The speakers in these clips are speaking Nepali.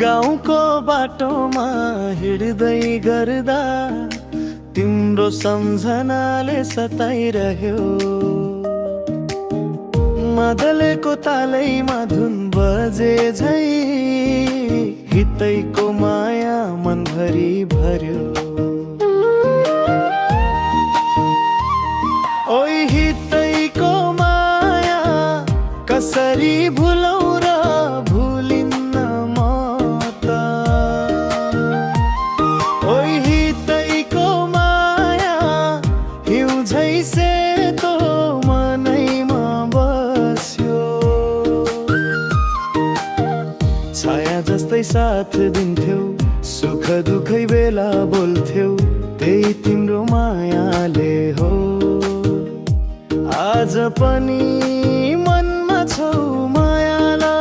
गाउँको बाटोमा हिँड्दै गर्दा तिम्रो सम्झनाले सताइरह्यो। मदलेको तालैमा धुन बजे झै हितैको माया मनभरि भर्यो। ओइ हितैको माया कसरी भुलौँ र भुलिन्न म त। ओइ हितैको माया हिउँ झै सेतो मनैमा बस्यो। छाया जस्तै साथ दिन्थ्यौ, सुख दुखै बेला बोल्थ्यौ, त्यही तिम्रो मायाले हो। आज पनि मनमा छौ मायाला।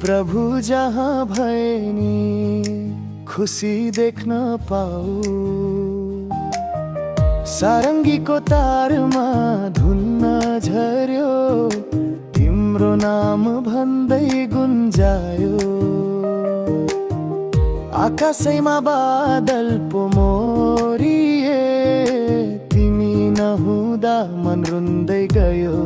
प्रभु जहाँ भए नि खुसी देख्न पाऊ। सारङ्गीको तारमा धुन्न झर्यो, तिम्रो नाम भन्दै गुन्जायो। आकाशैमा बादल पो मोरिए, तिमी नहुँदा मन रुन्दै गयो।